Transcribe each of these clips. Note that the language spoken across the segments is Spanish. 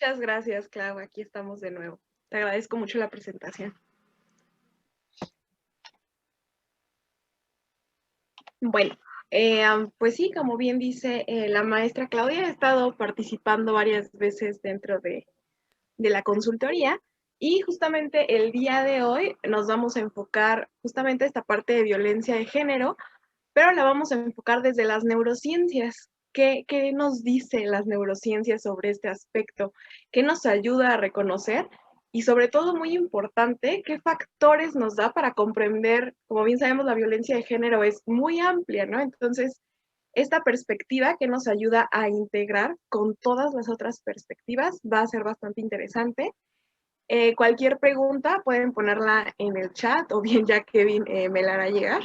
Muchas gracias, Clau. Aquí estamos de nuevo. Te agradezco mucho la presentación. Bueno, pues sí, como bien dice la maestra Claudia, he estado participando varias veces dentro de la consultoría y justamente el día de hoy nos vamos a enfocar justamente esta parte de violencia de género, pero la vamos a enfocar desde las neurociencias. ¿Qué nos dice las neurociencias sobre este aspecto? ¿Qué nos ayuda a reconocer? Y sobre todo, muy importante, ¿qué factores nos da para comprender? Como bien sabemos, la violencia de género es muy amplia, ¿no? Entonces, esta perspectiva que nos ayuda a integrar con todas las otras perspectivas va a ser bastante interesante. Cualquier pregunta pueden ponerla en el chat o bien ya Kevin me la hará llegar.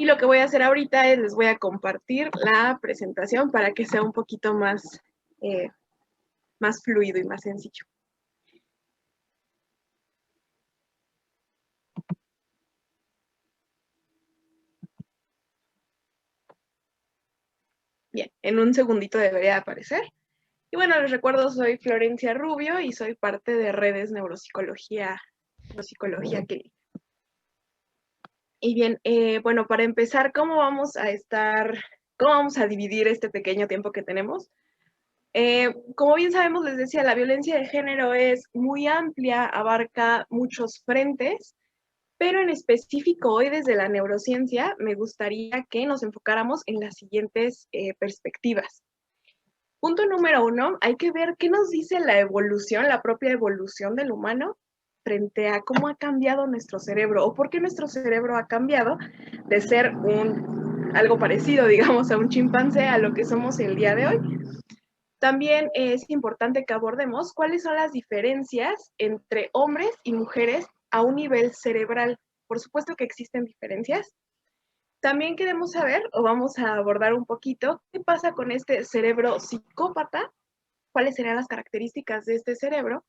Y lo que voy a hacer ahorita es les voy a compartir la presentación para que sea un poquito más fluido y más sencillo. Bien, en un segundito debería aparecer. Y bueno, les recuerdo, soy Florencia Rubio y soy parte de Redes Neuropsicología Clínica. Y bien, bueno, para empezar, ¿cómo vamos a dividir este pequeño tiempo que tenemos? Como bien sabemos, les decía, la violencia de género es muy amplia, abarca muchos frentes, pero en específico hoy desde la neurociencia me gustaría que nos enfocáramos en las siguientes perspectivas. Punto número 1, hay que ver qué nos dice la evolución, la propia evolución del humano frente a cómo ha cambiado nuestro cerebro o por qué nuestro cerebro ha cambiado de ser algo parecido, digamos, a un chimpancé a lo que somos el día de hoy. También es importante que abordemos cuáles son las diferencias entre hombres y mujeres a un nivel cerebral. Por supuesto que existen diferencias. También queremos saber, o vamos a abordar un poquito, qué pasa con este cerebro psicópata, cuáles serían las características de este cerebro.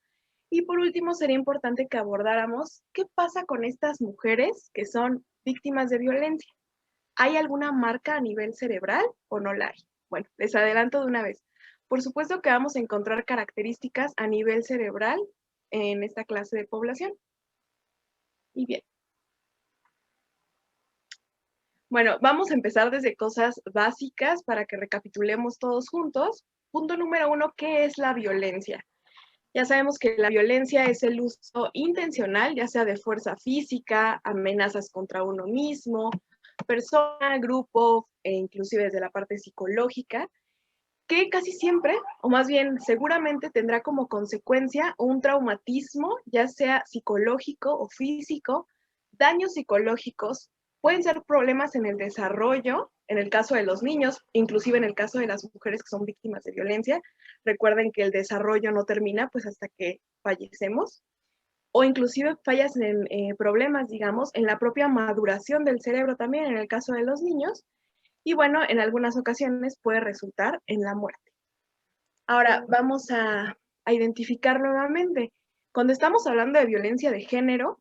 Y por último, sería importante que abordáramos qué pasa con estas mujeres que son víctimas de violencia. ¿Hay alguna marca a nivel cerebral o no la hay? Bueno, les adelanto de una vez. Por supuesto que vamos a encontrar características a nivel cerebral en esta clase de población. Y bien. Bueno, vamos a empezar desde cosas básicas para que recapitulemos todos juntos. Punto número 1, ¿qué es la violencia? Ya sabemos que la violencia es el uso intencional, ya sea de fuerza física, amenazas contra uno mismo, persona, grupo, e inclusive desde la parte psicológica, que casi siempre, o más bien seguramente tendrá como consecuencia un traumatismo, ya sea psicológico o físico, daños psicológicos, pueden ser problemas en el desarrollo, en el caso de los niños, inclusive en el caso de las mujeres que son víctimas de violencia. Recuerden que el desarrollo no termina pues hasta que fallecemos, o inclusive fallas en problemas, digamos, en la propia maduración del cerebro también, en el caso de los niños, y bueno, en algunas ocasiones puede resultar en la muerte. Ahora vamos a identificar nuevamente. Cuando estamos hablando de violencia de género,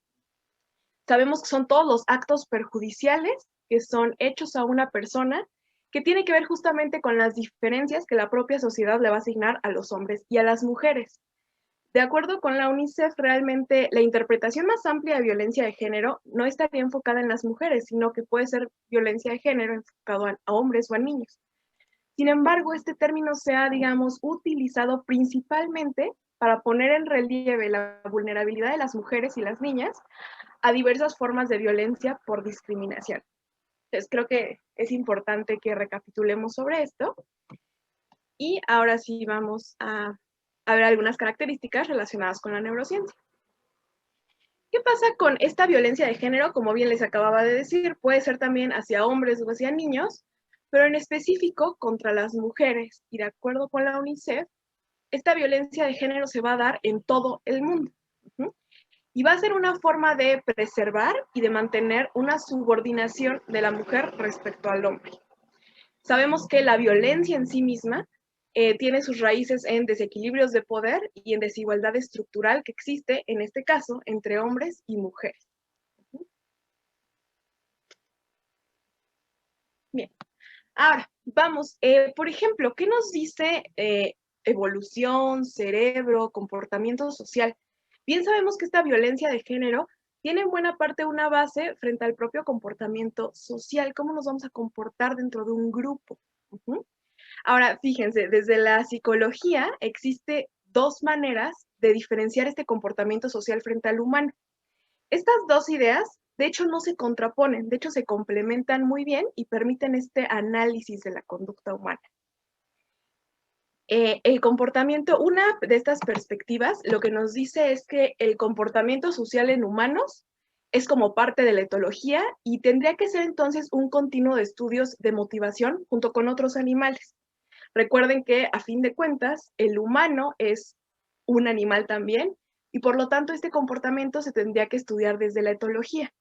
sabemos que son todos los actos perjudiciales que son hechos a una persona que tiene que ver justamente con las diferencias que la propia sociedad le va a asignar a los hombres y a las mujeres. De acuerdo con la UNICEF, realmente la interpretación más amplia de violencia de género no estaría enfocada en las mujeres, sino que puede ser violencia de género enfocado a hombres o a niños. Sin embargo, este término se ha, digamos, utilizado principalmente para poner en relieve la vulnerabilidad de las mujeres y las niñas a diversas formas de violencia por discriminación. Entonces, creo que es importante que recapitulemos sobre esto. Y ahora sí vamos a ver algunas características relacionadas con la neurociencia. ¿Qué pasa con esta violencia de género? Como bien les acababa de decir, puede ser también hacia hombres o hacia niños, pero en específico contra las mujeres. Y de acuerdo con la UNICEF, esta violencia de género se va a dar en todo el mundo. Y va a ser una forma de preservar y de mantener una subordinación de la mujer respecto al hombre. Sabemos que la violencia en sí misma tiene sus raíces en desequilibrios de poder y en desigualdad estructural que existe, en este caso, entre hombres y mujeres. Bien, ahora vamos, por ejemplo, ¿qué nos dice evolución, cerebro, comportamiento social. Bien sabemos que esta violencia de género tiene en buena parte una base frente al propio comportamiento social, cómo nos vamos a comportar dentro de un grupo. Ahora, fíjense, desde la psicología existe dos maneras de diferenciar este comportamiento social frente al humano. Estas dos ideas, de hecho, no se contraponen, de hecho, se complementan muy bien y permiten este análisis de la conducta humana. El comportamiento, una de estas perspectivas, lo que nos dice es que el comportamiento social en humanos es como parte de la etología y tendría que ser entonces un continuo de estudios de motivación junto con otros animales. Recuerden que a fin de cuentas, el humano es un animal también y por lo tanto este comportamiento se tendría que estudiar desde la etología.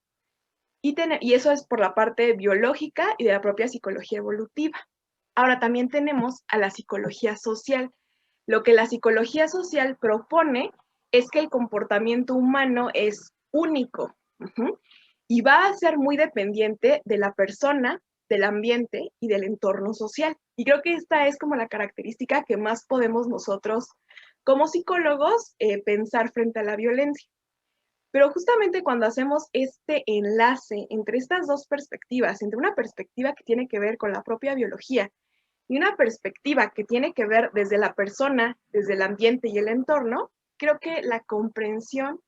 Y eso es por la parte biológica y de la propia psicología evolutiva. Ahora también tenemos a la psicología social. Lo que la psicología social propone es que el comportamiento humano es único y va a ser muy dependiente de la persona, del ambiente y del entorno social. Y creo que esta es como la característica que más podemos nosotros como psicólogos pensar frente a la violencia. Pero justamente cuando hacemos este enlace entre estas dos perspectivas, entre una perspectiva que tiene que ver con la propia biología y una perspectiva que tiene que ver desde la persona, desde el ambiente y el entorno, creo que la comprensión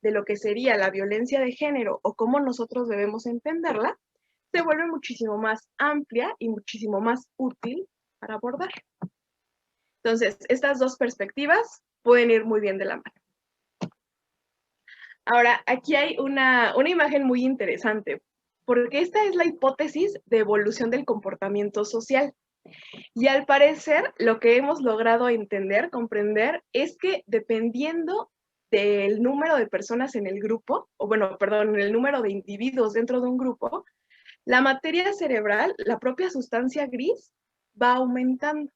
de lo que sería la violencia de género o cómo nosotros debemos entenderla, se vuelve muchísimo más amplia y muchísimo más útil para abordar. Entonces, estas dos perspectivas pueden ir muy bien de la mano. Ahora, aquí hay una imagen muy interesante, porque esta es la hipótesis de evolución del comportamiento social. Y al parecer, lo que hemos logrado entender, comprender, es que dependiendo del número de personas en el grupo, o bueno, perdón, el número de individuos dentro de un grupo, la materia cerebral, la propia sustancia gris, va aumentando.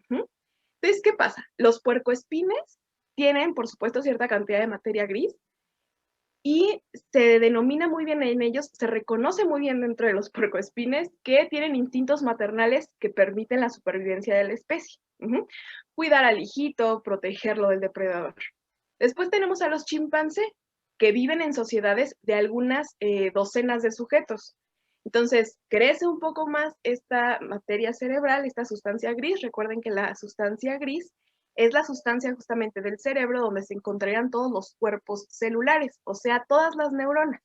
Entonces, ¿qué pasa? Los puercoespines tienen, por supuesto, cierta cantidad de materia gris, y se denomina muy bien en ellos, se reconoce muy bien dentro de los puercoespines que tienen instintos maternales que permiten la supervivencia de la especie. Cuidar al hijito, protegerlo del depredador. Después tenemos a los chimpancés, que viven en sociedades de algunas docenas de sujetos. Entonces, crece un poco más esta materia cerebral, esta sustancia gris. Recuerden que la sustancia gris es la sustancia justamente del cerebro donde se encontrarían todos los cuerpos celulares, o sea, todas las neuronas.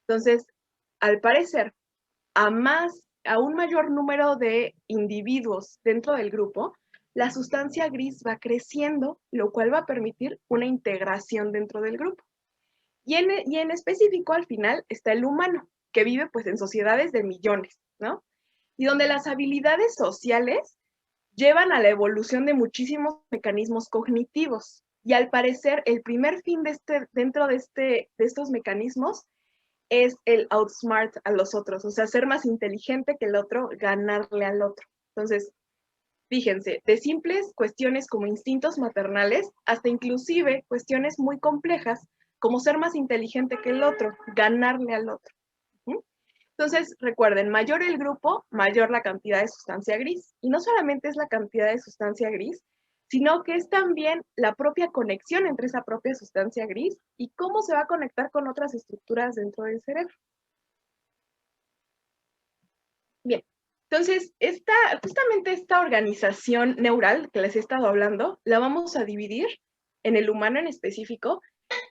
Entonces, al parecer, a un mayor número de individuos dentro del grupo, la sustancia gris va creciendo, lo cual va a permitir una integración dentro del grupo. Y en específico, al final, está el humano, que vive pues en sociedades de millones, ¿no? Y donde las habilidades sociales llevan a la evolución de muchísimos mecanismos cognitivos. Y al parecer, el primer fin dentro de estos mecanismos es el outsmart a los otros, o sea, ser más inteligente que el otro, ganarle al otro. Entonces, fíjense, de simples cuestiones como instintos maternales hasta inclusive cuestiones muy complejas como ser más inteligente que el otro, ganarle al otro. Entonces, recuerden, mayor el grupo, mayor la cantidad de sustancia gris. Y no solamente es la cantidad de sustancia gris, sino que es también la propia conexión entre esa propia sustancia gris y cómo se va a conectar con otras estructuras dentro del cerebro. Bien, entonces, justamente esta organización neural que les he estado hablando, la vamos a dividir en el humano en específico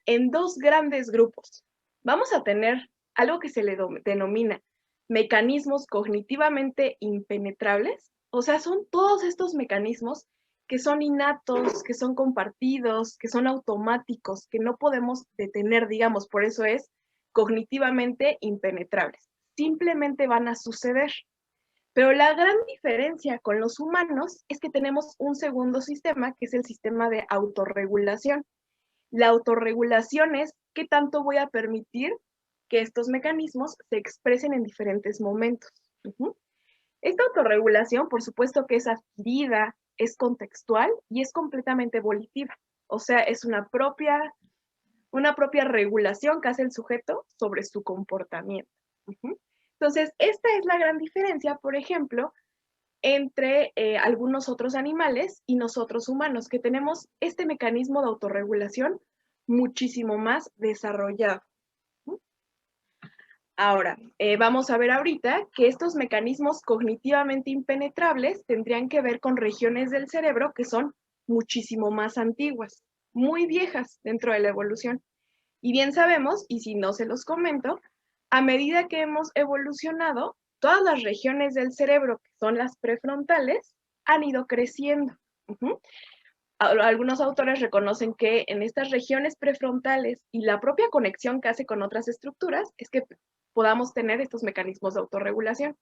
en dos grandes grupos. Vamos a tener algo que se le denomina mecanismos cognitivamente impenetrables, o sea, son todos estos mecanismos que son innatos, que son compartidos, que son automáticos, que no podemos detener, digamos, por eso es cognitivamente impenetrables. Simplemente van a suceder. Pero la gran diferencia con los humanos es que tenemos un segundo sistema, que es el sistema de autorregulación. La autorregulación es qué tanto voy a permitir que estos mecanismos se expresen en diferentes momentos. Esta autorregulación, por supuesto que es adquirida, es contextual y es completamente volitiva. O sea, es una propia regulación que hace el sujeto sobre su comportamiento. Entonces, esta es la gran diferencia, por ejemplo, entre algunos otros animales y nosotros humanos, que tenemos este mecanismo de autorregulación muchísimo más desarrollado. Ahora, vamos a ver ahorita que estos mecanismos cognitivamente impenetrables tendrían que ver con regiones del cerebro que son muchísimo más antiguas, muy viejas dentro de la evolución. Y bien sabemos, y si no se los comento, a medida que hemos evolucionado, todas las regiones del cerebro, que son las prefrontales, han ido creciendo. Algunos autores reconocen que en estas regiones prefrontales y la propia conexión que hace con otras estructuras es que podamos tener estos mecanismos de autorregulación.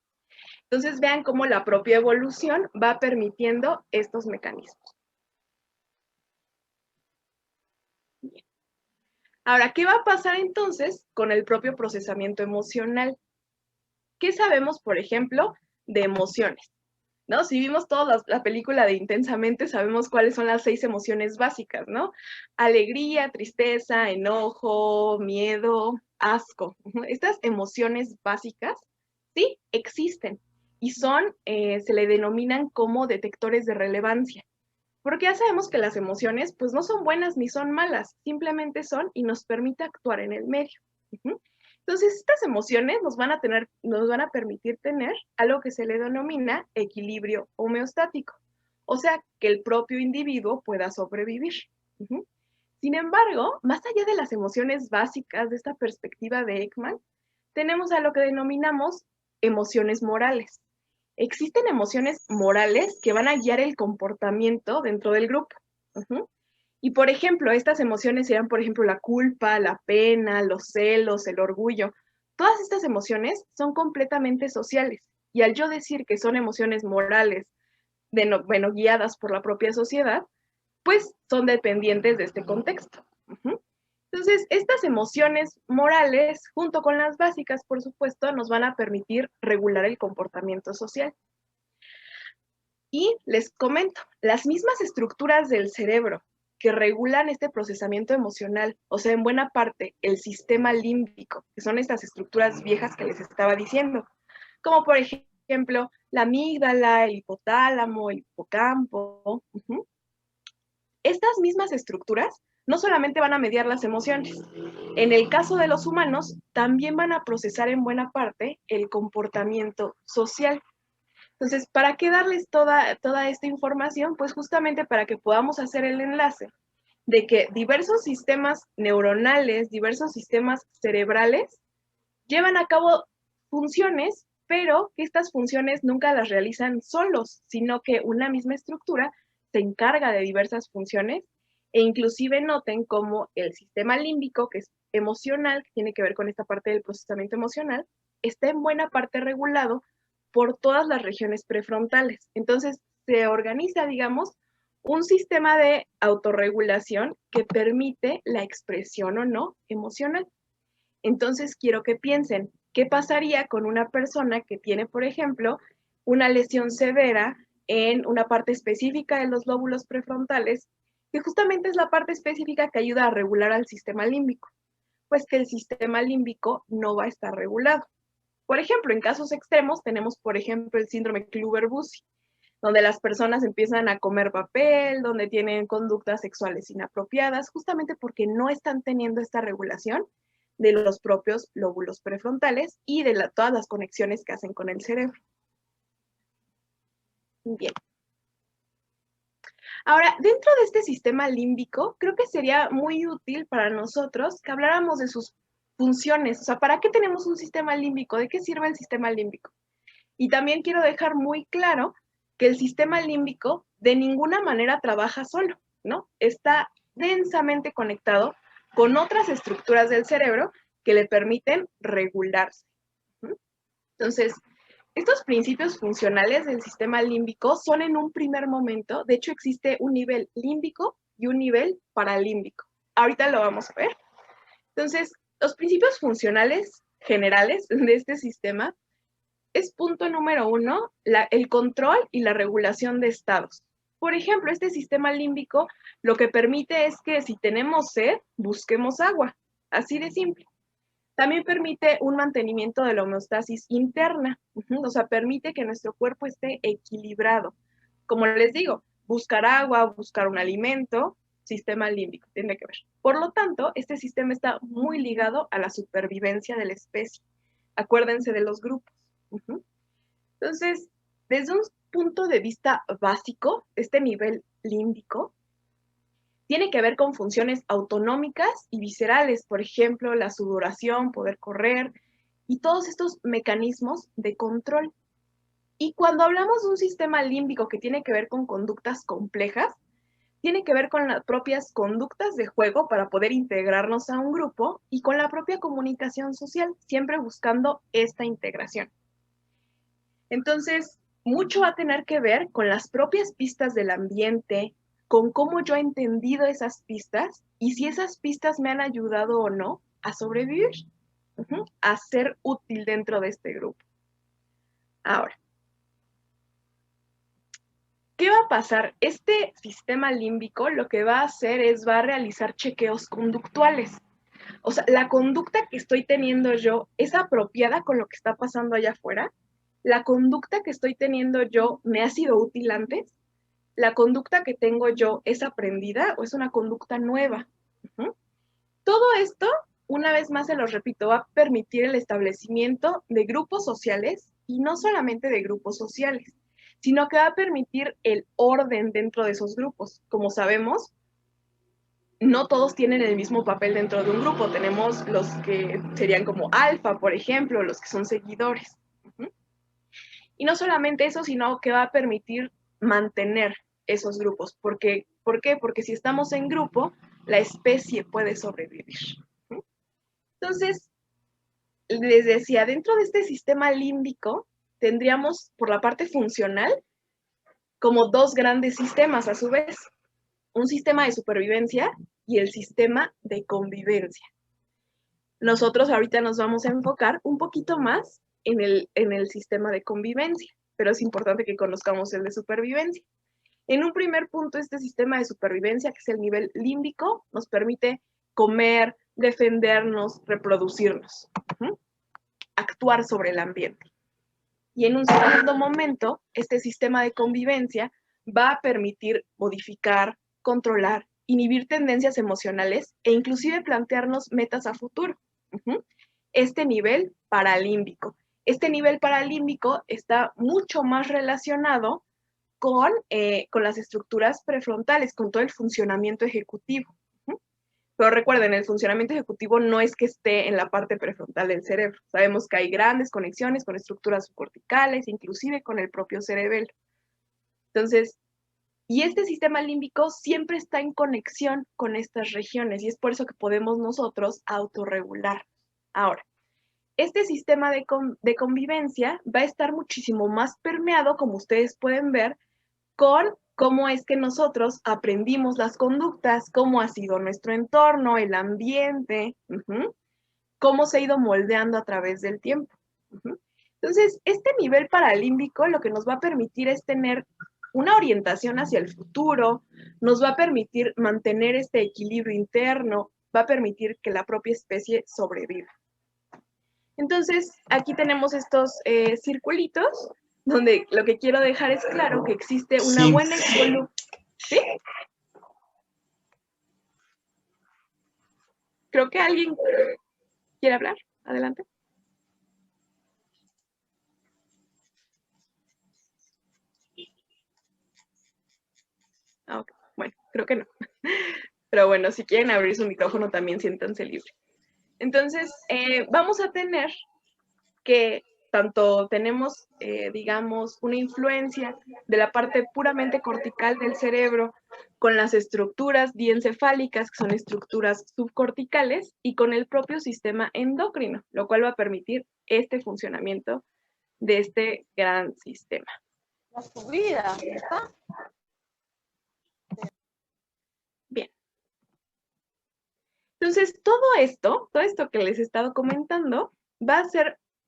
Entonces vean cómo la propia evolución va permitiendo estos mecanismos. Bien. Ahora, ¿qué va a pasar entonces con el propio procesamiento emocional? ¿Qué sabemos, por ejemplo, de emociones? ¿No? Si vimos toda la película de Intensamente, sabemos cuáles son las 6 emociones básicas, ¿no? Alegría, tristeza, enojo, miedo, asco. Estas emociones básicas, sí, existen y son, se le denominan como detectores de relevancia. Porque ya sabemos que las emociones, pues no son buenas ni son malas, simplemente son y nos permite actuar en el medio. Entonces, estas emociones nos van a permitir tener algo que se le denomina equilibrio homeostático, o sea, que el propio individuo pueda sobrevivir. Sin embargo, más allá de las emociones básicas de esta perspectiva de Ekman, tenemos a lo que denominamos emociones morales. Existen emociones morales que van a guiar el comportamiento dentro del grupo. Y, por ejemplo, estas emociones serían, por ejemplo, la culpa, la pena, los celos, el orgullo. Todas estas emociones son completamente sociales. Y al yo decir que son emociones morales, guiadas por la propia sociedad, pues son dependientes de este contexto. Entonces, estas emociones morales, junto con las básicas, por supuesto, nos van a permitir regular el comportamiento social. Y les comento, las mismas estructuras del cerebro que regulan este procesamiento emocional, o sea, en buena parte el sistema límbico, que son estas estructuras viejas que les estaba diciendo, como por ejemplo la amígdala, el hipotálamo, el hipocampo. Estas mismas estructuras no solamente van a mediar las emociones, en el caso de los humanos también van a procesar en buena parte el comportamiento social. Entonces, ¿para qué darles toda esta información? Pues justamente para que podamos hacer el enlace de que diversos sistemas neuronales, diversos sistemas cerebrales llevan a cabo funciones, pero que estas funciones nunca las realizan solos, sino que una misma estructura se encarga de diversas funciones e inclusive noten cómo el sistema límbico, que es emocional, que tiene que ver con esta parte del procesamiento emocional, está en buena parte regulado por todas las regiones prefrontales. Entonces, se organiza, digamos, un sistema de autorregulación que permite la expresión o no emocional. Entonces, quiero que piensen, ¿qué pasaría con una persona que tiene, por ejemplo, una lesión severa en una parte específica de los lóbulos prefrontales, que justamente es la parte específica que ayuda a regular al sistema límbico? Pues que el sistema límbico no va a estar regulado. Por ejemplo, en casos extremos tenemos, por ejemplo, el síndrome Kluver-Bucy, donde las personas empiezan a comer papel, donde tienen conductas sexuales inapropiadas, justamente porque no están teniendo esta regulación de los propios lóbulos prefrontales y de todas las conexiones que hacen con el cerebro. Bien. Ahora, dentro de este sistema límbico, creo que sería muy útil para nosotros que habláramos de sus funciones. O sea, ¿para qué tenemos un sistema límbico? ¿De qué sirve el sistema límbico? Y también quiero dejar muy claro que el sistema límbico de ninguna manera trabaja solo, ¿no? Está densamente conectado con otras estructuras del cerebro que le permiten regularse. Entonces, estos principios funcionales del sistema límbico son en un primer momento, de hecho existe un nivel límbico y un nivel paralímbico. Ahorita lo vamos a ver. Entonces, los principios funcionales generales de este sistema es, punto número 1, el control y la regulación de estados. Por ejemplo, este sistema límbico lo que permite es que si tenemos sed, busquemos agua, así de simple. También permite un mantenimiento de la homeostasis interna, o sea, permite que nuestro cuerpo esté equilibrado. Como les digo, buscar agua, buscar un alimento, sistema límbico, tiene que ver. Por lo tanto, este sistema está muy ligado a la supervivencia de la especie. Acuérdense de los grupos. Entonces, desde un punto de vista básico, este nivel límbico tiene que ver con funciones autonómicas y viscerales, por ejemplo, la sudoración, poder correr y todos estos mecanismos de control. Y cuando hablamos de un sistema límbico que tiene que ver con conductas complejas, tiene que ver con las propias conductas de juego para poder integrarnos a un grupo y con la propia comunicación social, siempre buscando esta integración. Entonces, mucho va a tener que ver con las propias pistas del ambiente, con cómo yo he entendido esas pistas y si esas pistas me han ayudado o no a sobrevivir, a ser útil dentro de este grupo. Ahora, ¿qué va a pasar? Este sistema límbico lo que va a hacer es va a realizar chequeos conductuales. O sea, la conducta que estoy teniendo yo es apropiada con lo que está pasando allá afuera. La conducta que estoy teniendo yo me ha sido útil antes. La conducta que tengo yo es aprendida o es una conducta nueva. Todo esto, una vez más se los repito, va a permitir el establecimiento de grupos sociales y no solamente de grupos sociales, sino que va a permitir el orden dentro de esos grupos. Como sabemos, no todos tienen el mismo papel dentro de un grupo. Tenemos los que serían como alfa, por ejemplo, los que son seguidores. Y no solamente eso, sino que va a permitir mantener esos grupos. ¿Por qué? Porque si estamos en grupo, la especie puede sobrevivir. Entonces, les decía, dentro de este sistema límbico, tendríamos por la parte funcional como dos grandes sistemas a su vez. Un sistema de supervivencia y el sistema de convivencia. Nosotros ahorita nos vamos a enfocar un poquito más en el sistema de convivencia, pero es importante que conozcamos el de supervivencia. En un primer punto, este sistema de supervivencia, que es el nivel límbico, nos permite comer, defendernos, reproducirnos, actuar sobre el ambiente. Y en un segundo momento, este sistema de convivencia va a permitir modificar, controlar, inhibir tendencias emocionales e inclusive plantearnos metas a futuro. Este nivel paralímbico. Este nivel paralímbico está mucho más relacionado con las estructuras prefrontales, con todo el funcionamiento ejecutivo. Pero recuerden, el funcionamiento ejecutivo no es que esté en la parte prefrontal del cerebro. Sabemos que hay grandes conexiones con estructuras subcorticales, inclusive con el propio cerebelo. Entonces, y este sistema límbico siempre está en conexión con estas regiones y es por eso que podemos nosotros autorregular. Ahora, este sistema de convivencia va a estar muchísimo más permeado, como ustedes pueden ver, con cómo es que nosotros aprendimos las conductas, cómo ha sido nuestro entorno, el ambiente, cómo se ha ido moldeando a través del tiempo. Entonces, este nivel paralímbico lo que nos va a permitir es tener una orientación hacia el futuro, nos va a permitir mantener este equilibrio interno, va a permitir que la propia especie sobreviva. Entonces, aquí tenemos estos circulitos donde lo que quiero dejar es claro que existe una buena evolución. ¿Sí? Creo que alguien quiere hablar. Adelante. Ah, okay. Bueno, creo que no. Pero bueno, si quieren abrir su micrófono también siéntanse libres. Entonces, vamos a tener que tanto tenemos, digamos, una influencia de la parte puramente cortical del cerebro con las estructuras diencefálicas, que son estructuras subcorticales, y con el propio sistema endocrino, lo cual va a permitir este funcionamiento de este gran sistema. La subida, ¿está? Bien. Entonces, todo esto que les he estado comentando,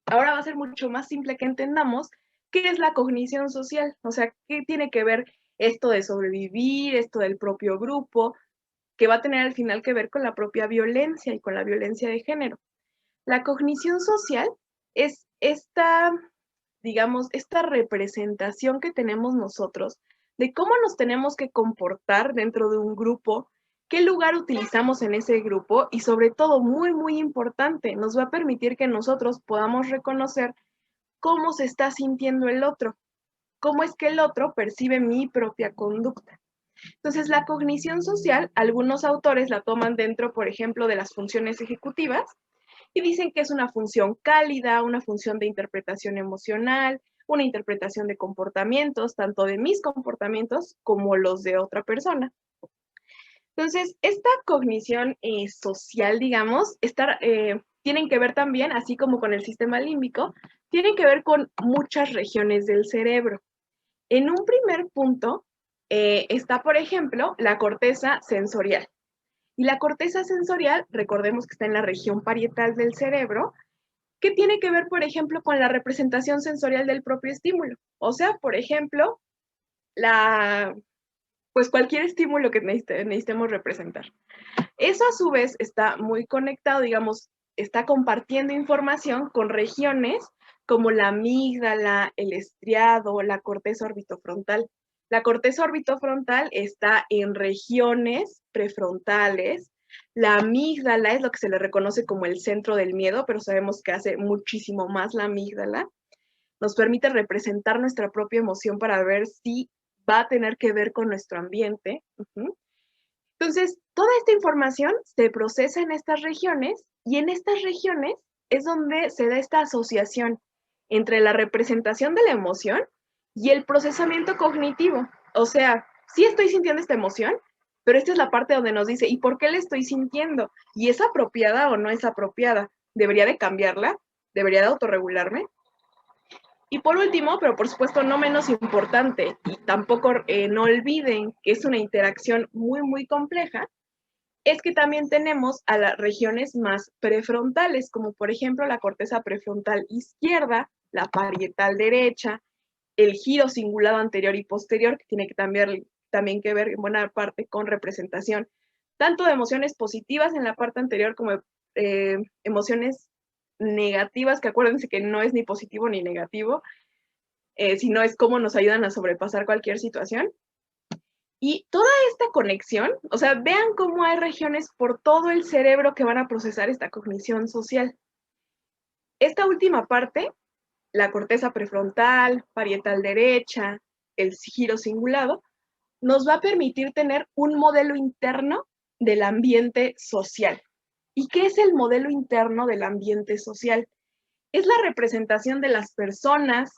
ahora va a ser mucho más simple que entendamos qué es la cognición social, o sea, qué tiene que ver esto de sobrevivir, esto del propio grupo, que va a tener al final que ver con la propia violencia y con la violencia de género. La cognición social es esta, digamos, esta representación que tenemos nosotros de cómo nos tenemos que comportar dentro de un grupo, qué lugar utilizamos en ese grupo y sobre todo, muy, muy importante, nos va a permitir que nosotros podamos reconocer cómo se está sintiendo el otro, cómo es que el otro percibe mi propia conducta. Entonces, la cognición social, algunos autores la toman dentro, por ejemplo, de las funciones ejecutivas y dicen que es una función cálida, una función de interpretación emocional, una interpretación de comportamientos, tanto de mis comportamientos como los de otra persona. Entonces, esta cognición social, digamos, tienen que ver también, así como con el sistema límbico, tienen que ver con muchas regiones del cerebro. En un primer punto está, por ejemplo, la corteza sensorial. Y la corteza sensorial, recordemos que está en la región parietal del cerebro, que tiene que ver, por ejemplo, con la representación sensorial del propio estímulo. O sea, por ejemplo, pues cualquier estímulo que necesitemos representar. Eso a su vez está muy conectado, digamos, está compartiendo información con regiones como la amígdala, el estriado, la corteza orbitofrontal. La corteza orbitofrontal está en regiones prefrontales. La amígdala es lo que se le reconoce como el centro del miedo, pero sabemos que hace muchísimo más la amígdala. Nos permite representar nuestra propia emoción para ver si va a tener que ver con nuestro ambiente. Entonces, toda esta información se procesa en estas regiones y en estas regiones es donde se da esta asociación entre la representación de la emoción y el procesamiento cognitivo. O sea, sí estoy sintiendo esta emoción, pero esta es la parte donde nos dice, ¿y por qué la estoy sintiendo? ¿Y es apropiada o no es apropiada? ¿Debería de cambiarla? ¿Debería de autorregularme? Y por último, pero por supuesto no menos importante, y tampoco no olviden que es una interacción muy, muy compleja, es que también tenemos a las regiones más prefrontales, como por ejemplo la corteza prefrontal izquierda, la parietal derecha, el giro cingulado anterior y posterior, que tiene que también que ver en buena parte con representación, tanto de emociones positivas en la parte anterior como emociones negativas, que acuérdense que no es ni positivo ni negativo, sino es cómo nos ayudan a sobrepasar cualquier situación. Y toda esta conexión, o sea, vean cómo hay regiones por todo el cerebro que van a procesar esta cognición social. Esta última parte, la corteza prefrontal, parietal derecha, el giro cingulado, nos va a permitir tener un modelo interno del ambiente social. ¿Y qué es el modelo interno del ambiente social? Es la representación de las personas,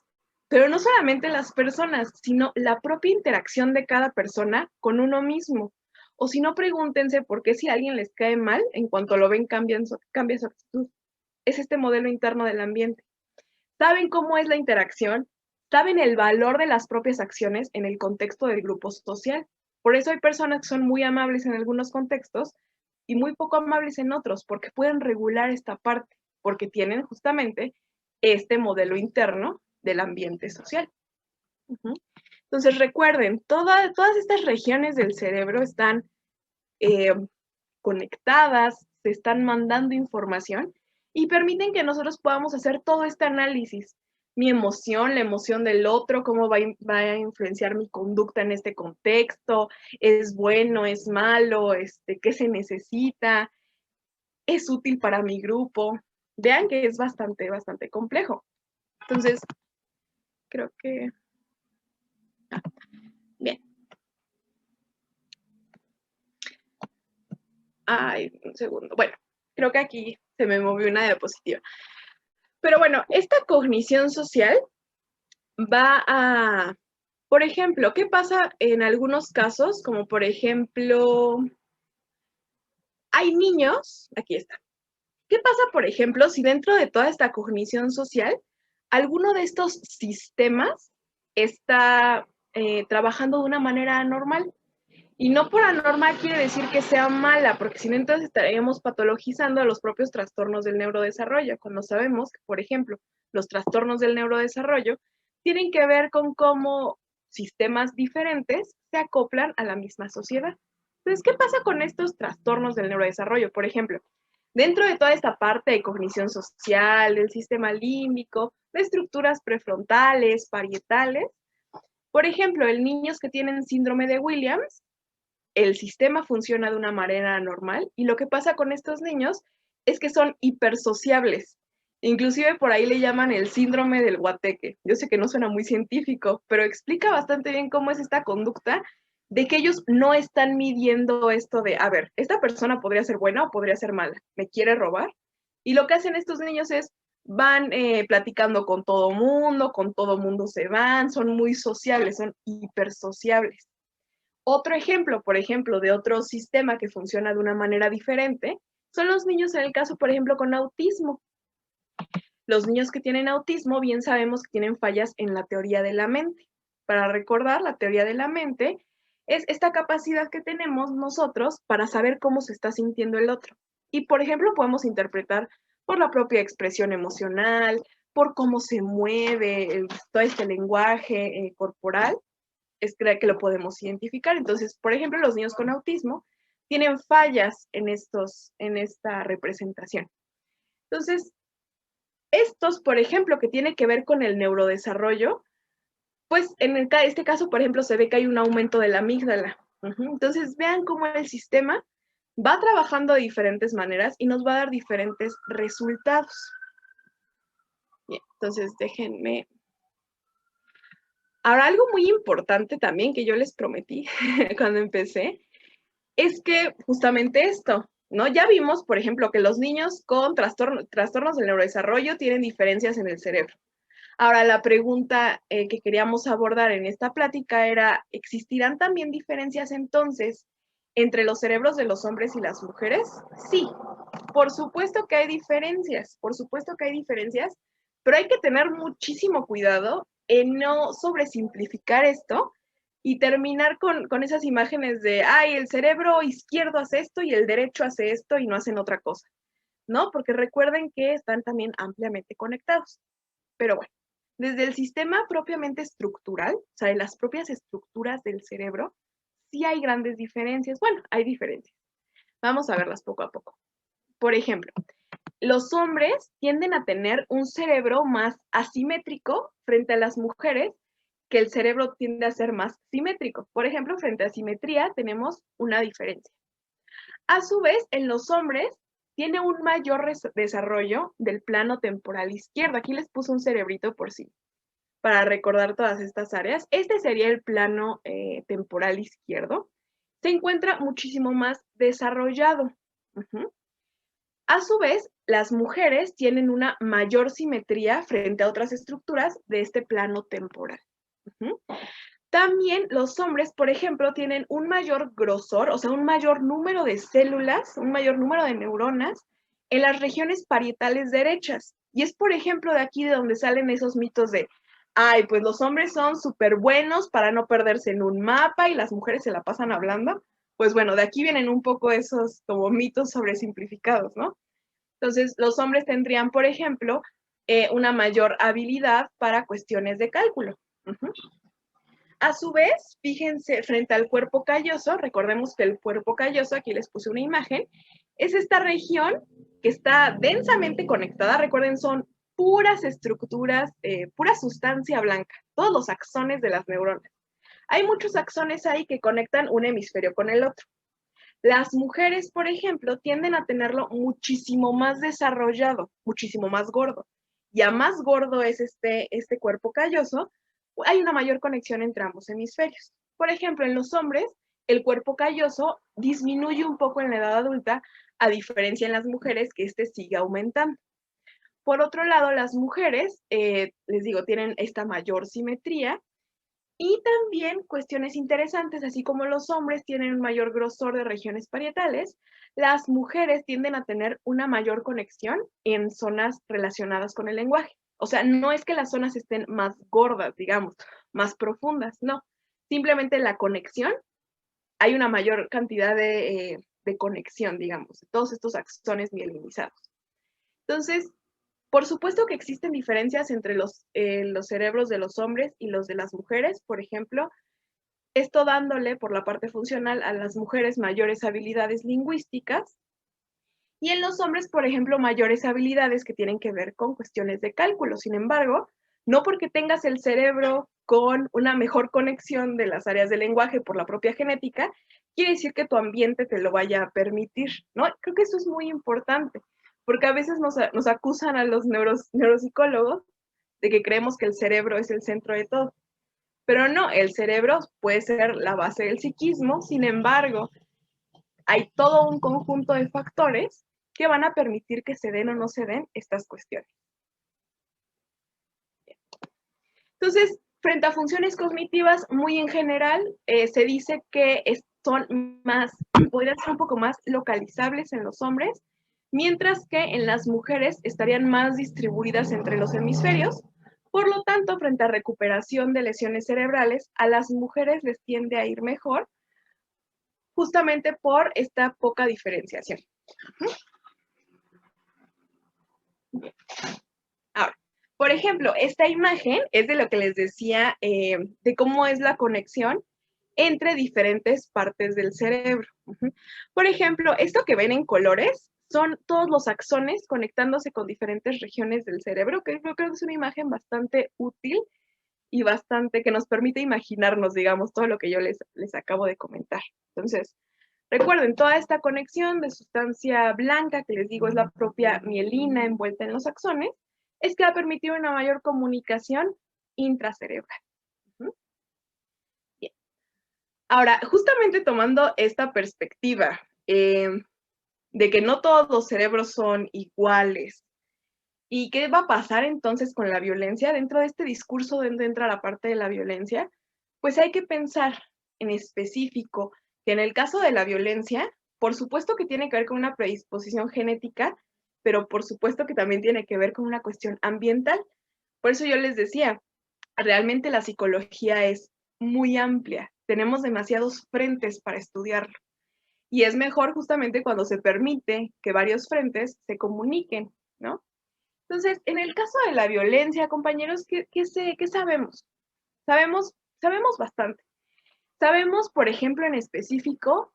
pero no solamente las personas, sino la propia interacción de cada persona con uno mismo. O si no, pregúntense por qué si a alguien les cae mal, en cuanto lo ven, cambia su actitud. Es este modelo interno del ambiente. Saben cómo es la interacción, saben el valor de las propias acciones en el contexto del grupo social. Por eso hay personas que son muy amables en algunos contextos y muy poco amables en otros, porque pueden regular esta parte, porque tienen justamente este modelo interno del ambiente social. Entonces recuerden, todas estas regiones del cerebro están conectadas, se están mandando información y permiten que nosotros podamos hacer todo este análisis. Mi emoción, la emoción del otro, cómo va a influenciar mi conducta en este contexto, es bueno, es malo, qué se necesita, es útil para mi grupo. Vean que es bastante, bastante complejo. Entonces, creo que... bien. Ay, un segundo. Bueno, creo que aquí se me movió una diapositiva. Pero bueno, esta cognición social va a, por ejemplo, ¿qué pasa en algunos casos? Como por ejemplo, hay niños, aquí está. ¿Qué pasa, por ejemplo, si dentro de toda esta cognición social, alguno de estos sistemas está trabajando de una manera anormal? Y no por anormal quiere decir que sea mala, porque si no, entonces estaríamos patologizando los propios trastornos del neurodesarrollo, cuando sabemos que, por ejemplo, los trastornos del neurodesarrollo tienen que ver con cómo sistemas diferentes se acoplan a la misma sociedad. Entonces, ¿qué pasa con estos trastornos del neurodesarrollo? Por ejemplo, Dentro de toda esta parte de cognición social, del sistema límbico, de estructuras prefrontales, parietales, por ejemplo, en niños que tienen síndrome de Williams, el sistema funciona de una manera normal y lo que pasa con estos niños es que son hipersociables. Inclusive por ahí le llaman el síndrome del guateque. Yo sé que no suena muy científico, pero explica bastante bien cómo es esta conducta de que ellos no están midiendo esto de, a ver, esta persona podría ser buena o podría ser mala, me quiere robar. Y lo que hacen estos niños es van platicando con todo mundo se van, son muy sociables, son hipersociables. Otro ejemplo, por ejemplo, de otro sistema que funciona de una manera diferente, son los niños en el caso, por ejemplo, con autismo. Los niños que tienen autismo bien sabemos que tienen fallas en la teoría de la mente. Para recordar, la teoría de la mente es esta capacidad que tenemos nosotros para saber cómo se está sintiendo el otro. Y, por ejemplo, podemos interpretar por la propia expresión emocional, por cómo se mueve, todo este lenguaje corporal, es que lo podemos identificar. Entonces, por ejemplo, los niños con autismo tienen fallas en esta representación. Entonces, estos, por ejemplo, que tiene que ver con el neurodesarrollo, pues en este caso, por ejemplo, se ve que hay un aumento de la amígdala. Entonces, vean cómo el sistema va trabajando de diferentes maneras y nos va a dar diferentes resultados. Bien, entonces déjenme. Ahora, algo muy importante también que yo les prometí cuando empecé, es que justamente esto, ¿no? Ya vimos, por ejemplo, que los niños con trastornos del neurodesarrollo tienen diferencias en el cerebro. Ahora, la pregunta que queríamos abordar en esta plática era, ¿existirán también diferencias entonces entre los cerebros de los hombres y las mujeres? Sí, por supuesto que hay diferencias, por supuesto que hay diferencias, pero hay que tener muchísimo cuidado en no sobresimplificar esto y terminar con esas imágenes de, ay, el cerebro izquierdo hace esto y el derecho hace esto y no hacen otra cosa, ¿no? Porque recuerden que están también ampliamente conectados. Pero bueno, desde el sistema propiamente estructural, o sea, de las propias estructuras del cerebro, sí hay grandes diferencias. Bueno, hay diferencias. Vamos a verlas poco a poco. Por ejemplo, los hombres tienden a tener un cerebro más asimétrico frente a las mujeres, que el cerebro tiende a ser más simétrico. Por ejemplo, frente a simetría tenemos una diferencia. A su vez, en los hombres tiene un mayor desarrollo del plano temporal izquierdo. Aquí les puse un cerebrito por sí, para recordar todas estas áreas. Este sería el plano temporal izquierdo. Se encuentra muchísimo más desarrollado. A su vez, las mujeres tienen una mayor simetría frente a otras estructuras de este plano temporal. También los hombres, por ejemplo, tienen un mayor grosor, o sea, un mayor número de células, un mayor número de neuronas en las regiones parietales derechas. Y es, por ejemplo, de aquí de donde salen esos mitos de, ay, pues los hombres son súper buenos para no perderse en un mapa y las mujeres se la pasan hablando. Pues bueno, de aquí vienen un poco esos como mitos sobresimplificados, ¿no? Entonces, los hombres tendrían, por ejemplo, una mayor habilidad para cuestiones de cálculo. A su vez, fíjense, frente al cuerpo calloso, recordemos que el cuerpo calloso, aquí les puse una imagen, es esta región que está densamente conectada, recuerden, son puras estructuras, pura sustancia blanca, todos los axones de las neuronas. Hay muchos axones ahí que conectan un hemisferio con el otro. Las mujeres, por ejemplo, tienden a tenerlo muchísimo más desarrollado, muchísimo más gordo. Y a más gordo es este cuerpo calloso, hay una mayor conexión entre ambos hemisferios. Por ejemplo, en los hombres, el cuerpo calloso disminuye un poco en la edad adulta, a diferencia en las mujeres, que este sigue aumentando. Por otro lado, las mujeres, les digo, tienen esta mayor simetría y también cuestiones interesantes, así como los hombres tienen un mayor grosor de regiones parietales, las mujeres tienden a tener una mayor conexión en zonas relacionadas con el lenguaje. O sea, no es que las zonas estén más gordas, digamos, más profundas, no. Simplemente la conexión, hay una mayor cantidad de conexión, digamos, de todos estos axones mielinizados. Entonces, por supuesto que existen diferencias entre los cerebros de los hombres y los de las mujeres. Por ejemplo, esto dándole por la parte funcional a las mujeres mayores habilidades lingüísticas Y en los hombres, por ejemplo, mayores habilidades que tienen que ver con cuestiones de cálculo. Sin embargo, no porque tengas el cerebro con una mejor conexión de las áreas del lenguaje por la propia genética, quiere decir que tu ambiente te lo vaya a permitir, ¿no? Creo que eso es muy importante, porque a veces nos acusan a los neuropsicólogos de que creemos que el cerebro es el centro de todo. Pero no, el cerebro puede ser la base del psiquismo, sin embargo, hay todo un conjunto de factores que van a permitir que se den o no se den estas cuestiones. Entonces, frente a funciones cognitivas, muy en general, se dice que son más, podrían ser un poco más localizables en los hombres, mientras que en las mujeres estarían más distribuidas entre los hemisferios. Por lo tanto, frente a recuperación de lesiones cerebrales, a las mujeres les tiende a ir mejor, justamente por esta poca diferenciación. Ahora, por ejemplo, esta imagen es de lo que les decía, de cómo es la conexión entre diferentes partes del cerebro. Por ejemplo, esto que ven en colores son todos los axones conectándose con diferentes regiones del cerebro, que yo creo que es una imagen bastante útil y bastante que nos permite imaginarnos, digamos, todo lo que yo les acabo de comentar. Entonces, recuerden, toda esta conexión de sustancia blanca, que les digo es la propia mielina envuelta en los axones, es que ha permitido una mayor comunicación intracerebral. Bien. Ahora, justamente tomando esta perspectiva de que no todos los cerebros son iguales, ¿y qué va a pasar entonces con la violencia? Dentro de este discurso, donde entra la parte de la violencia, pues hay que pensar en específico que en el caso de la violencia, por supuesto que tiene que ver con una predisposición genética, pero por supuesto que también tiene que ver con una cuestión ambiental. Por eso yo les decía, realmente la psicología es muy amplia, tenemos demasiados frentes para estudiarlo. Y es mejor justamente cuando se permite que varios frentes se comuniquen, ¿no? Entonces, en el caso de la violencia, compañeros, ¿qué sabemos? Sabemos bastante. Sabemos, por ejemplo, en específico,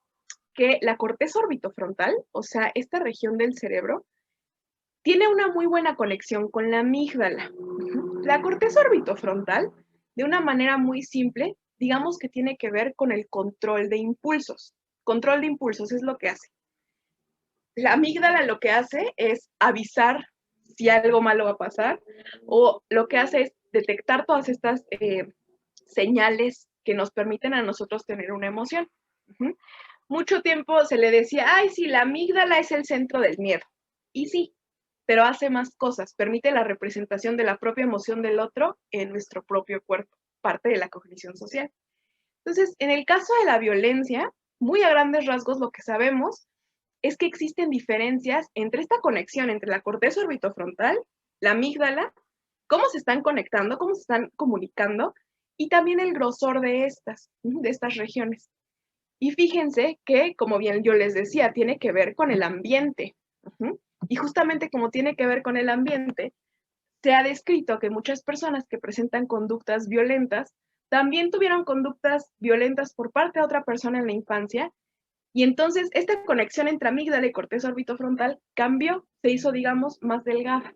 que la corteza orbitofrontal, o sea, esta región del cerebro, tiene una muy buena conexión con la amígdala. La corteza orbitofrontal, de una manera muy simple, digamos que tiene que ver con el control de impulsos. Control de impulsos es lo que hace. La amígdala lo que hace es avisar si algo malo va a pasar, o lo que hace es detectar todas estas señales que nos permiten a nosotros tener una emoción. Mucho tiempo se le decía, ay, sí, la amígdala es el centro del miedo. Y sí, pero hace más cosas, permite la representación de la propia emoción del otro en nuestro propio cuerpo, parte de la cognición social. Entonces, en el caso de la violencia, muy a grandes rasgos lo que sabemos es que existen diferencias entre esta conexión entre la corteza orbitofrontal, la amígdala, cómo se están conectando, cómo se están comunicando, y también el grosor de estas regiones. Y fíjense que, como bien yo les decía, tiene que ver con el ambiente. Y justamente como tiene que ver con el ambiente, se ha descrito que muchas personas que presentan conductas violentas también tuvieron conductas violentas por parte de otra persona en la infancia, y entonces esta conexión entre amígdala y corteza orbitofrontal cambió, se hizo, digamos, más delgada.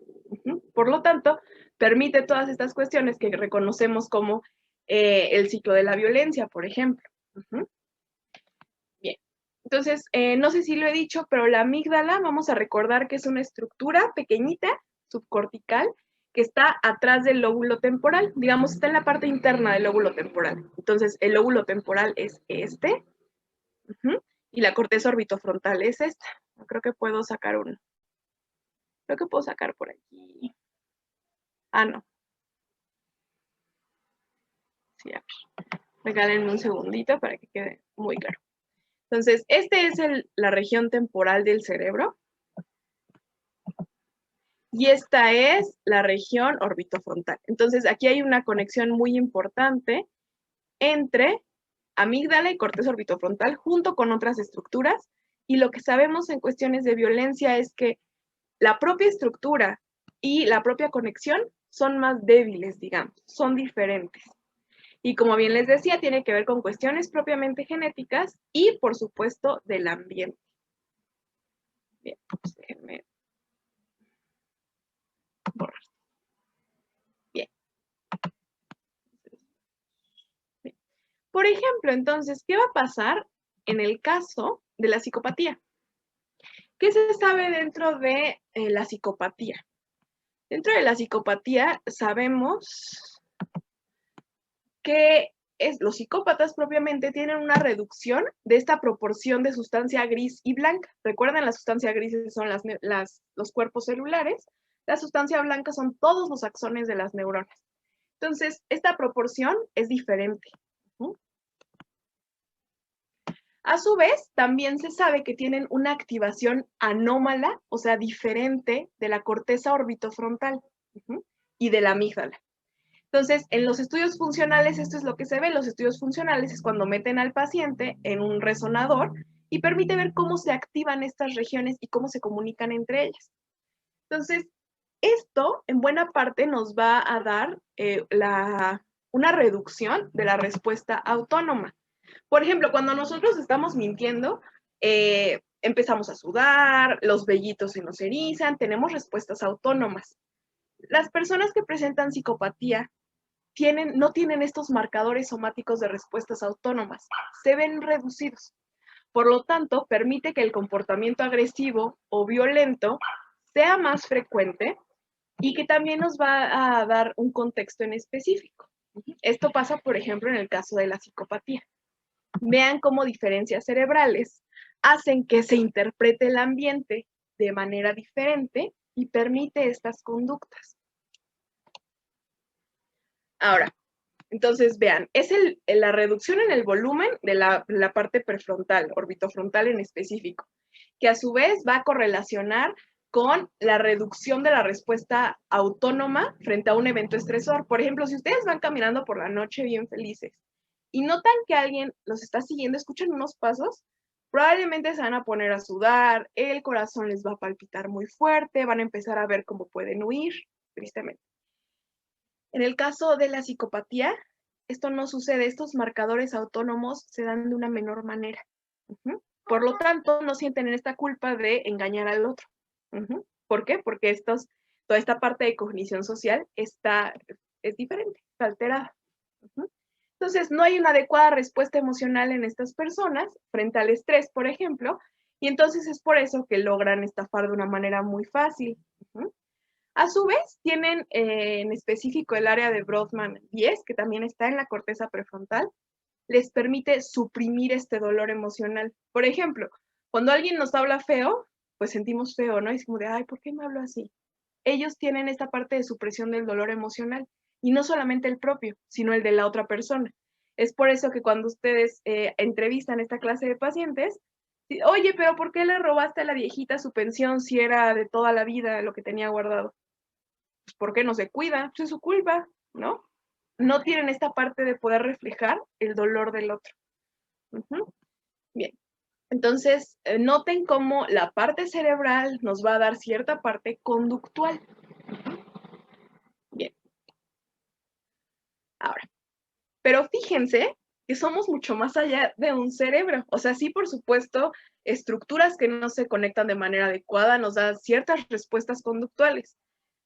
Por lo tanto, permite todas estas cuestiones que reconocemos como el ciclo de la violencia, por ejemplo. Bien, entonces, no sé si lo he dicho, pero la amígdala, vamos a recordar que es una estructura pequeñita, subcortical, que está atrás del lóbulo temporal, digamos, está en la parte interna del lóbulo temporal. Entonces, el lóbulo temporal es este, y la corteza orbitofrontal es esta. Creo que puedo sacar uno. Creo que puedo sacar por aquí. Ah, no. Sí, a ver. Regálenme un segundito para que quede muy claro. Entonces, esta es la región temporal del cerebro. Y esta es la región orbitofrontal. Entonces, aquí hay una conexión muy importante entre amígdala y corteza orbitofrontal junto con otras estructuras. Y lo que sabemos en cuestiones de violencia es que la propia estructura y la propia conexión son más débiles, digamos, son diferentes. Y como bien les decía, tiene que ver con cuestiones propiamente genéticas y, por supuesto, del ambiente. Bien, pues déjenme borrar. Bien. Bien. Por ejemplo, entonces, ¿qué va a pasar en el caso de la psicopatía? ¿Qué se sabe dentro de la psicopatía? Dentro de la psicopatía sabemos que los psicópatas propiamente tienen una reducción de esta proporción de sustancia gris y blanca. Recuerden, la sustancia gris son los cuerpos celulares, la sustancia blanca son todos los axones de las neuronas. Entonces, esta proporción es diferente. A su vez, también se sabe que tienen una activación anómala, o sea, diferente de la corteza orbitofrontal y de la amígdala. Entonces, en los estudios funcionales, esto es lo que se ve. Los estudios funcionales es cuando meten al paciente en un resonador y permite ver cómo se activan estas regiones y cómo se comunican entre ellas. Entonces, esto en buena parte nos va a dar una reducción de la respuesta autónoma. Por ejemplo, cuando nosotros estamos mintiendo, empezamos a sudar, los vellitos se nos erizan, tenemos respuestas autónomas. Las personas que presentan psicopatía no tienen estos marcadores somáticos de respuestas autónomas, se ven reducidos. Por lo tanto, permite que el comportamiento agresivo o violento sea más frecuente y que también nos va a dar un contexto en específico. Esto pasa, por ejemplo, en el caso de la psicopatía. Vean cómo diferencias cerebrales hacen que se interprete el ambiente de manera diferente y permite estas conductas. Ahora, entonces vean, es la reducción en el volumen de la parte prefrontal, orbitofrontal en específico, que a su vez va a correlacionar con la reducción de la respuesta autónoma frente a un evento estresor. Por ejemplo, si ustedes van caminando por la noche bien felices y notan que alguien los está siguiendo, escuchan unos pasos, probablemente se van a poner a sudar, el corazón les va a palpitar muy fuerte, van a empezar a ver cómo pueden huir, tristemente. En el caso de la psicopatía, esto no sucede, estos marcadores autónomos se dan de una menor manera. Por lo tanto, no sienten esta culpa de engañar al otro. ¿Por qué? Porque toda esta parte de cognición social es diferente, está alterada. Entonces, no hay una adecuada respuesta emocional en estas personas frente al estrés, por ejemplo, y entonces es por eso que logran estafar de una manera muy fácil. A su vez, tienen en específico el área de Brodmann 10, que también está en la corteza prefrontal, les permite suprimir este dolor emocional. Por ejemplo, cuando alguien nos habla feo, pues sentimos feo, ¿no? Y es como de, ay, ¿por qué me hablo así? Ellos tienen esta parte de supresión del dolor emocional, y no solamente el propio, sino el de la otra persona. Es por eso que cuando ustedes entrevistan esta clase de pacientes, oye, pero ¿por qué le robaste a la viejita su pensión si era de toda la vida lo que tenía guardado? Pues, ¿por qué no se cuida? Pues es su culpa, ¿no? No tienen esta parte de poder reflejar el dolor del otro. Bien, entonces noten cómo la parte cerebral nos va a dar cierta parte conductual. Bien. Ahora, pero fíjense que somos mucho más allá de un cerebro. O sea, sí, por supuesto, estructuras que no se conectan de manera adecuada nos dan ciertas respuestas conductuales.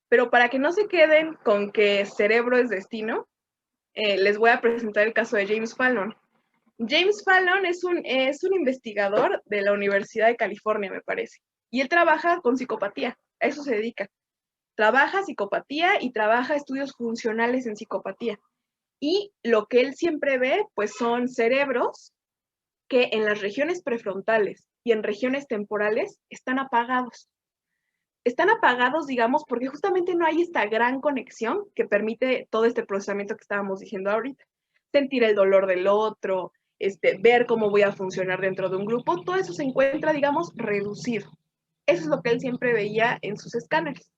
Pero para que no se queden con que cerebro es destino, les voy a presentar el caso de James Fallon. James Fallon es un investigador de la Universidad de California, me parece, y él trabaja con psicopatía, a eso se dedica. Trabaja psicopatía y trabaja estudios funcionales en psicopatía. Y lo que él siempre ve, pues son cerebros que en las regiones prefrontales y en regiones temporales están apagados. Están apagados, digamos, porque justamente no hay esta gran conexión que permite todo este procesamiento que estábamos diciendo ahorita. Sentir el dolor del otro, ver cómo voy a funcionar dentro de un grupo, todo eso se encuentra, digamos, reducido. Eso es lo que él siempre veía en sus escáneres,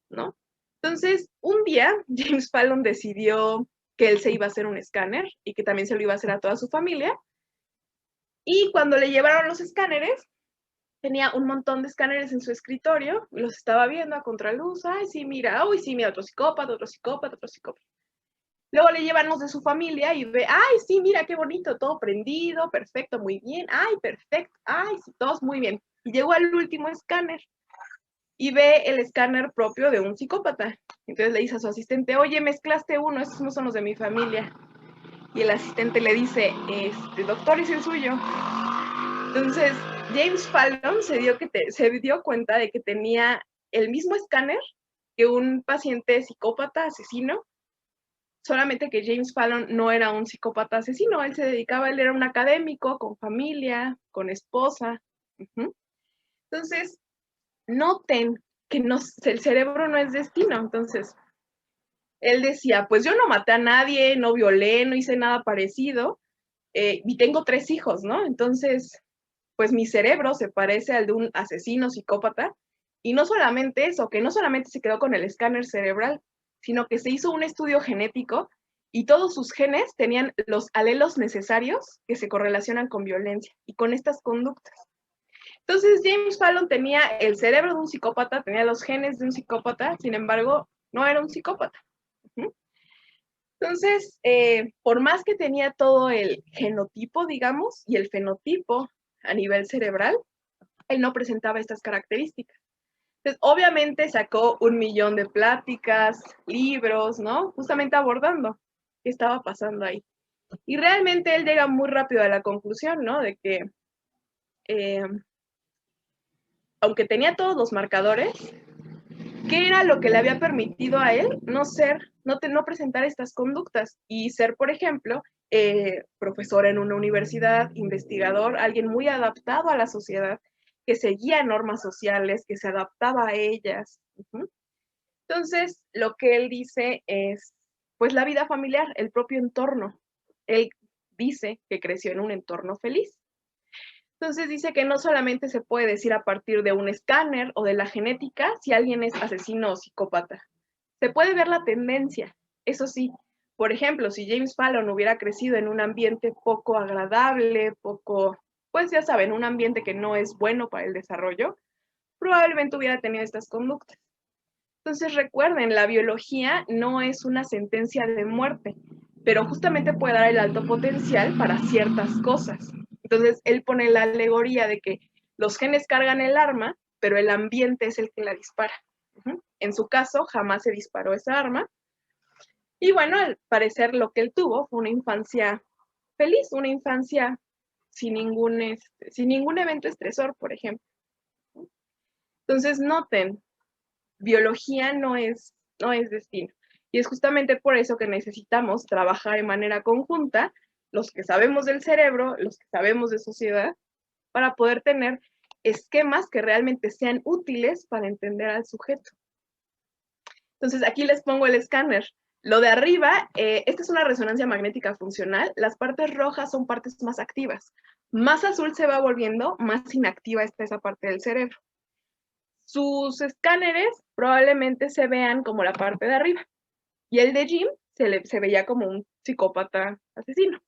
¿no? Entonces, un día, James Fallon decidió que él se iba a hacer un escáner y que también se lo iba a hacer a toda su familia. Y cuando le llevaron los escáneres, tenía un montón de escáneres en su escritorio, y los estaba viendo a contraluz, ay, sí, mira, uy, sí, mira, otro psicópata, otro psicópata, otro psicópata. Luego le llevan los de su familia y ve, ay, sí, mira, qué bonito, todo prendido, perfecto, muy bien, ay, perfecto, ay, sí, todos muy bien. Y llegó al último escáner y ve el escáner propio de un psicópata. Entonces le dice a su asistente, oye, mezclaste uno, estos no son los de mi familia. Y el asistente le dice, doctor, es el suyo. Entonces, James Fallon se dio cuenta de que tenía el mismo escáner que un paciente psicópata asesino, solamente que James Fallon no era un psicópata asesino, él era un académico con familia, con esposa. Entonces, noten que el cerebro no es destino. Entonces, él decía, pues yo no maté a nadie, no violé, no hice nada parecido, y tengo 3 hijos, ¿no? Entonces, pues mi cerebro se parece al de un asesino psicópata, y no solamente eso, que no solamente se quedó con el escáner cerebral, sino que se hizo un estudio genético y todos sus genes tenían los alelos necesarios que se correlacionan con violencia y con estas conductas. Entonces James Fallon tenía el cerebro de un psicópata, tenía los genes de un psicópata, sin embargo, no era un psicópata. Entonces, por más que tenía todo el genotipo, digamos, y el fenotipo a nivel cerebral, él no presentaba estas características. Entonces, obviamente sacó 1,000,000 de pláticas, libros, ¿no? Justamente abordando qué estaba pasando ahí. Y realmente él llega muy rápido a la conclusión, ¿no? De que, aunque tenía todos los marcadores, ¿qué era lo que le había permitido a él no presentar estas conductas y ser, por ejemplo, profesor en una universidad, investigador, alguien muy adaptado a la sociedad, que seguía normas sociales, que se adaptaba a ellas? Entonces, lo que él dice es, pues la vida familiar, el propio entorno. Él dice que creció en un entorno feliz. Entonces dice que no solamente se puede decir a partir de un escáner o de la genética si alguien es asesino o psicópata. Se puede ver la tendencia. Eso sí, por ejemplo, si James Fallon hubiera crecido en un ambiente poco agradable, pues ya saben, un ambiente que no es bueno para el desarrollo, probablemente hubiera tenido estas conductas. Entonces recuerden, la biología no es una sentencia de muerte, pero justamente puede dar el alto potencial para ciertas cosas. Entonces él pone la alegoría de que los genes cargan el arma, pero el ambiente es el que la dispara. En su caso, jamás se disparó esa arma. Y bueno, al parecer lo que él tuvo fue una infancia feliz, una infancia sin ningún evento estresor, por ejemplo. Entonces noten, biología no es destino. Y es justamente por eso que necesitamos trabajar de manera conjunta, los que sabemos del cerebro, los que sabemos de sociedad, para poder tener esquemas que realmente sean útiles para entender al sujeto. Entonces, aquí les pongo el escáner. Lo de arriba, esta es una resonancia magnética funcional. Las partes rojas son partes más activas. Más azul se va volviendo, más inactiva está esa parte del cerebro. Sus escáneres probablemente se vean como la parte de arriba. Y el de Jim se veía como un psicópata asesino.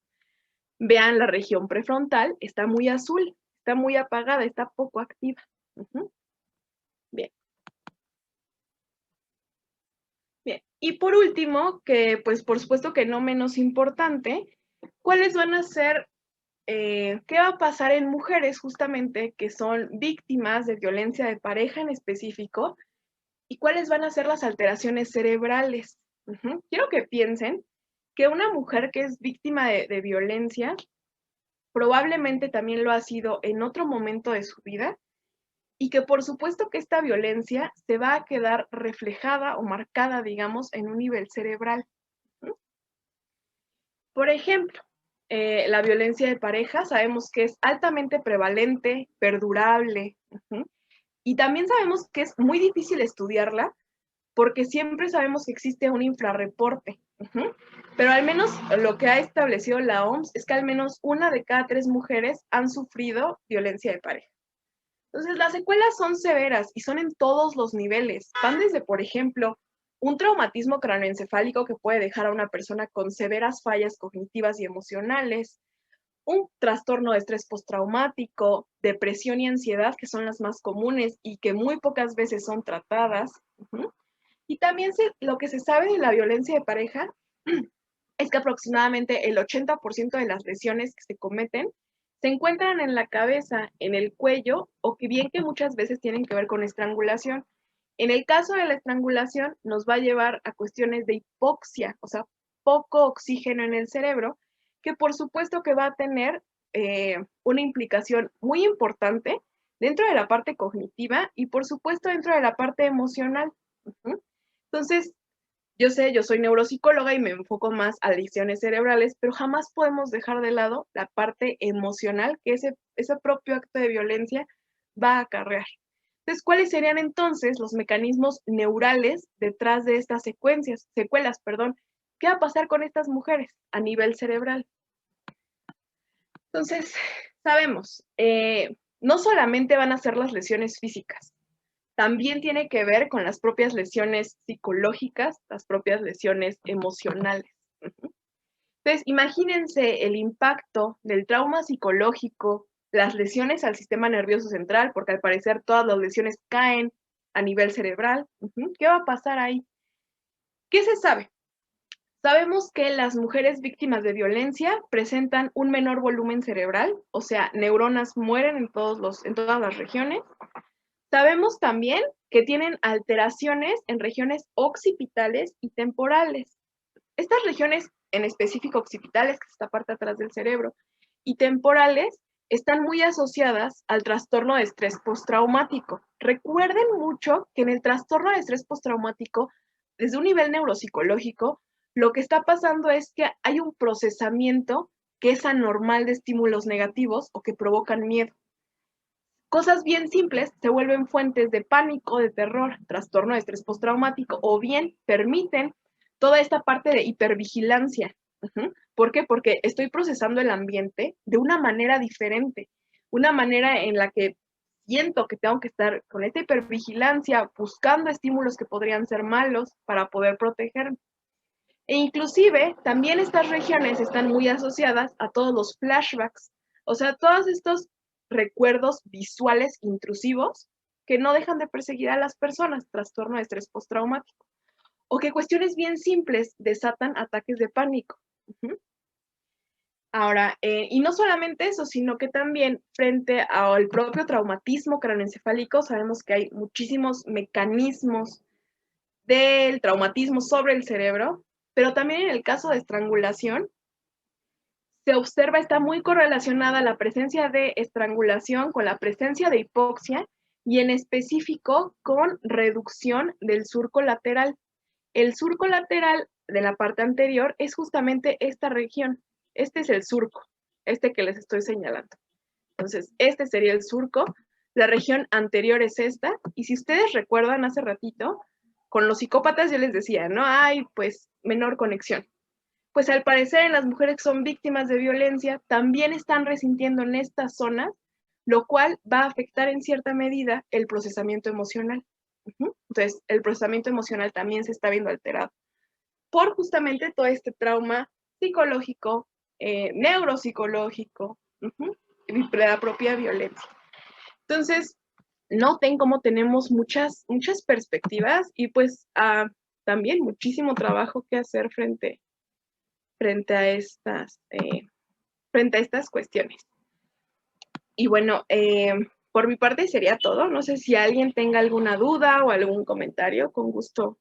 Vean la región prefrontal, está muy azul, está muy apagada, está poco activa. Bien. Bien. Y por último, que pues por supuesto que no menos importante, ¿cuáles van a ser, qué va a pasar en mujeres justamente que son víctimas de violencia de pareja en específico? ¿Y cuáles van a ser las alteraciones cerebrales? Quiero que piensen que una mujer que es víctima de violencia probablemente también lo ha sido en otro momento de su vida y que por supuesto que esta violencia se va a quedar reflejada o marcada, digamos, en un nivel cerebral. Por ejemplo, la violencia de pareja sabemos que es altamente prevalente, perdurable, y también sabemos que es muy difícil estudiarla porque siempre sabemos que existe un infrarreporte. Pero al menos lo que ha establecido la OMS es que al menos 1 de cada 3 mujeres han sufrido violencia de pareja. Entonces, las secuelas son severas y son en todos los niveles. Van desde, por ejemplo, un traumatismo cráneoencefálico que puede dejar a una persona con severas fallas cognitivas y emocionales, un trastorno de estrés postraumático, depresión y ansiedad, que son las más comunes y que muy pocas veces son tratadas. Y también lo que se sabe de la violencia de pareja es que aproximadamente el 80% de las lesiones que se cometen se encuentran en la cabeza, en el cuello, o que bien que muchas veces tienen que ver con estrangulación. En el caso de la estrangulación, nos va a llevar a cuestiones de hipoxia, o sea, poco oxígeno en el cerebro, que por supuesto que va a tener una implicación muy importante dentro de la parte cognitiva y por supuesto dentro de la parte emocional. Entonces, yo sé, yo soy neuropsicóloga y me enfoco más a lesiones cerebrales, pero jamás podemos dejar de lado la parte emocional que ese propio acto de violencia va a acarrear. Entonces, ¿cuáles serían entonces los mecanismos neurales detrás de estas secuelas, perdón? ¿Qué va a pasar con estas mujeres a nivel cerebral? Entonces, sabemos, no solamente van a ser las lesiones físicas, también tiene que ver con las propias lesiones psicológicas, las propias lesiones emocionales. Entonces, imagínense el impacto del trauma psicológico, las lesiones al sistema nervioso central, porque al parecer todas las lesiones caen a nivel cerebral. ¿Qué va a pasar ahí? ¿Qué se sabe? Sabemos que las mujeres víctimas de violencia presentan un menor volumen cerebral, o sea, neuronas mueren en todas las regiones. Sabemos también que tienen alteraciones en regiones occipitales y temporales. Estas regiones, en específico occipitales, que es esta parte atrás del cerebro, y temporales, están muy asociadas al trastorno de estrés postraumático. Recuerden mucho que en el trastorno de estrés postraumático, desde un nivel neuropsicológico, lo que está pasando es que hay un procesamiento que es anormal de estímulos negativos o que provocan miedo. Cosas bien simples se vuelven fuentes de pánico, de terror, trastorno de estrés postraumático, o bien permiten toda esta parte de hipervigilancia. ¿Por qué? Porque estoy procesando el ambiente de una manera diferente, una manera en la que siento que tengo que estar con esta hipervigilancia, buscando estímulos que podrían ser malos para poder protegerme. E inclusive también estas regiones están muy asociadas a todos los flashbacks, o sea, todos estos recuerdos visuales intrusivos que no dejan de perseguir a las personas, trastorno de estrés postraumático, o que cuestiones bien simples desatan ataques de pánico. Ahora, y no solamente eso, sino que también frente al propio traumatismo craneoencefálico, sabemos que hay muchísimos mecanismos del traumatismo sobre el cerebro, pero también en el caso de estrangulación, se observa, está muy correlacionada la presencia de estrangulación con la presencia de hipoxia y en específico con reducción del surco lateral. El surco lateral de la parte anterior es justamente esta región. Este es el surco, este que les estoy señalando. Entonces, este sería el surco. La región anterior es esta. Y si ustedes recuerdan hace ratito, con los psicópatas yo les decía, no hay pues menor conexión. Pues al parecer en las mujeres que son víctimas de violencia también están resintiendo en estas zonas, lo cual va a afectar en cierta medida el procesamiento emocional. Entonces, el procesamiento emocional también se está viendo alterado por justamente todo este trauma psicológico, neuropsicológico, y la propia violencia. Entonces, noten cómo tenemos muchas perspectivas y pues también muchísimo trabajo que hacer frente a estas cuestiones. Y bueno, por mi parte sería todo. No sé si alguien tenga alguna duda o algún comentario, con gusto